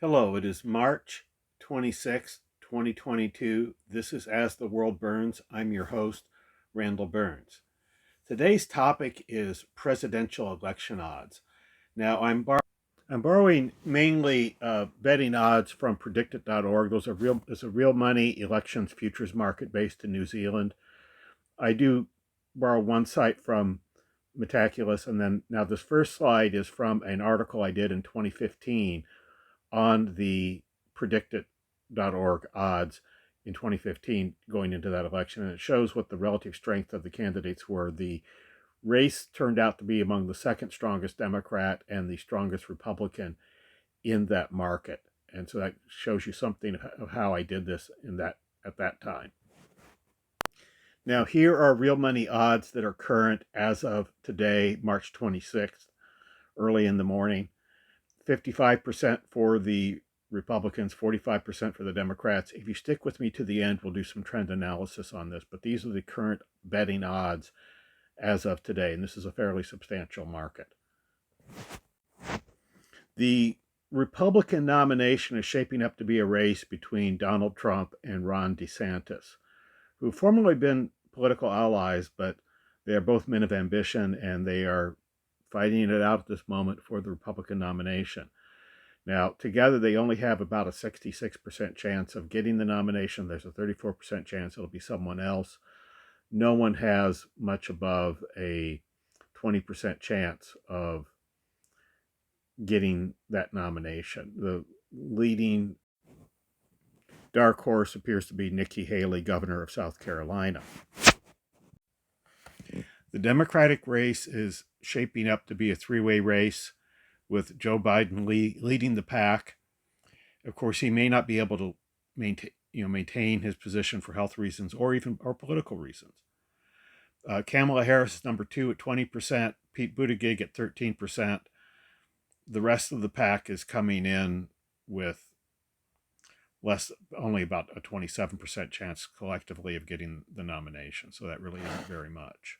Hello, it is March 26, 2022. This is As the World Burns. I'm your host, Randall Burns. Today's topic is presidential election odds. Now, I'm borrowing mainly betting odds from predicted.org. It's a real money elections futures market based in New Zealand. I do borrow one site from Metaculus, and then now this first slide is from an article I did in 2015 on the predicted.org odds in 2015 going into that election, and it shows what the relative strength of the candidates were. The race turned out to be among the second strongest Democrat and the strongest Republican in that market, and so that shows you something of how I did this at that time. Now, here are real money odds that are current as of today, March 26th, early in the morning. 55% for the Republicans, 45% for the Democrats. If you stick with me to the end, we'll do some trend analysis on this, but these are the current betting odds as of today, and this is a fairly substantial market. The Republican nomination is shaping up to be a race between Donald Trump and Ron DeSantis, who've formerly been political allies, but they are both men of ambition, and they are fighting it out at this moment for the Republican nomination. Now, together, they only have about a 66% chance of getting the nomination. There's a 34% chance it'll be someone else. No one has much above a 20% chance of getting that nomination. The leading dark horse appears to be Nikki Haley, governor of South Carolina. The Democratic race is shaping up to be a three-way race with Joe Biden leading the pack. Of course, he may not be able to maintain his position for health reasons or political reasons. Kamala Harris is number 2 at 20%, Pete Buttigieg at 13%. The rest of the pack is coming in with only about a 27% chance collectively of getting the nomination. So that really isn't very much.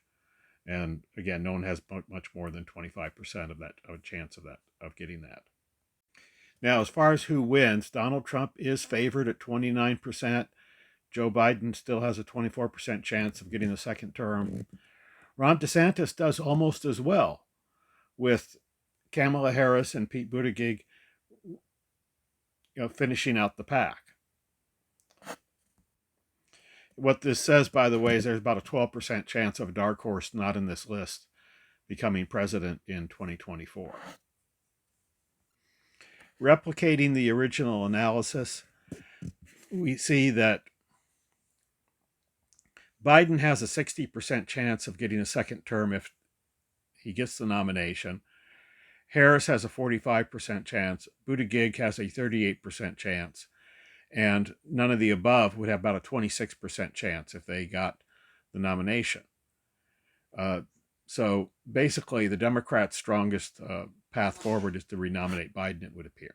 And again, no one has much more than 25% of a chance of getting that. Now, as far as who wins, Donald Trump is favored at 29%. Joe Biden still has a 24% chance of getting the second term. Ron DeSantis does almost as well, with Kamala Harris and Pete Buttigieg finishing out the pack. What this says, by the way, is there's about a 12% chance of a dark horse not in this list becoming president in 2024. Replicating the original analysis, we see that Biden has a 60% chance of getting a second term if he gets the nomination. Harris has a 45% chance. Buttigieg has a 38% chance. And none of the above would have about a 26% chance if they got the nomination. So basically, the Democrats' strongest path forward is to renominate Biden, it would appear.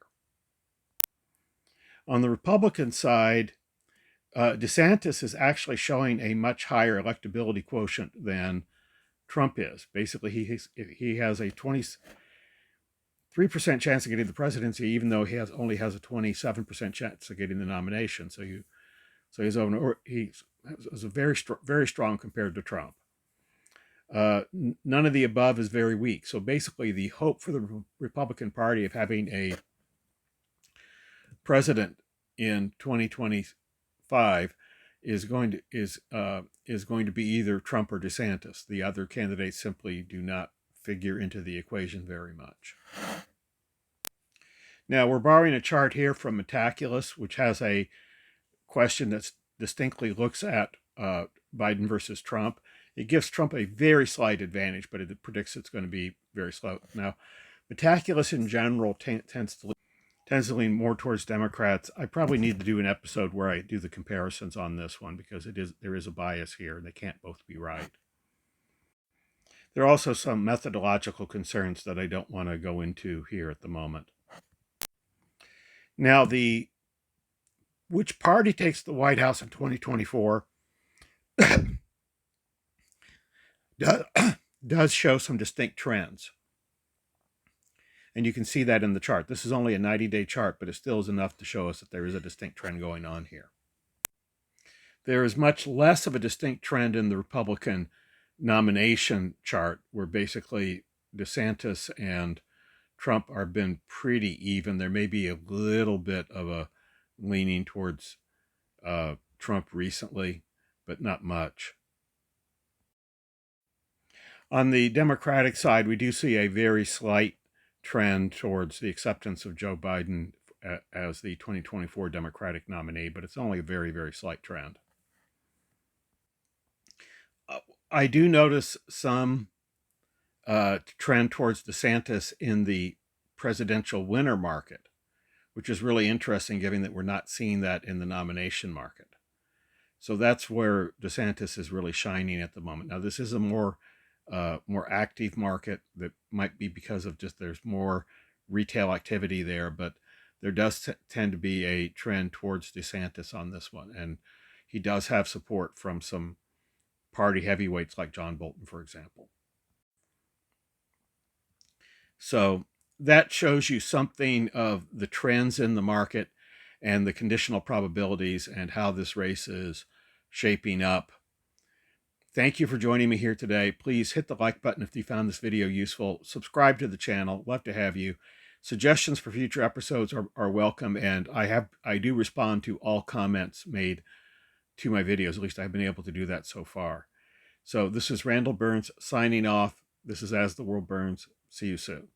On the Republican side, DeSantis is actually showing a much higher electability quotient than Trump is. Basically, he has a 23% chance of getting the presidency, even though he only has a 27% chance of getting the nomination. So he's a very strong compared to Trump. None of the above is very weak. So basically, the hope for the Republican Party of having a president in 2025 is going to be either Trump or DeSantis. The other candidates simply do not figure into the equation very much. Now, we're borrowing a chart here from Metaculus, which has a question that distinctly looks at Biden versus Trump. It gives Trump a very slight advantage, but it predicts it's going to be very slow. Now, Metaculus in general tends to lean more towards Democrats. I probably need to do an episode where I do the comparisons on this one because there is a bias here, and they can't both be right. There are also some methodological concerns that I don't want to go into here at the moment. Now, which party takes the White House in 2024 does show some distinct trends. And you can see that in the chart. This is only a 90-day chart, but it still is enough to show us that there is a distinct trend going on here. There is much less of a distinct trend in the Republican nomination chart, where basically DeSantis and Trump are been pretty even. There may be a little bit of a leaning towards Trump recently, but not much. On the Democratic side, we do see a very slight trend towards the acceptance of Joe Biden as the 2024 Democratic nominee, but it's only a very, very slight trend. I do notice some trend towards DeSantis in the presidential winner market, which is really interesting given that we're not seeing that in the nomination market. So that's where DeSantis is really shining at the moment. Now, this is a more active market. That might be because of just there's more retail activity there, but there does tend to be a trend towards DeSantis on this one. And he does have support from some party heavyweights like John Bolton, for example. So that shows you something of the trends in the market and the conditional probabilities and how this race is shaping up. Thank you for joining me here today. Please hit the like button if you found this video useful. Subscribe to the channel. Love to have you. Suggestions for future episodes are welcome, and I do respond to all comments made to my videos. At least I've been able to do that so far. So this is Randall Burns signing off. This is As the World Burns. See you soon.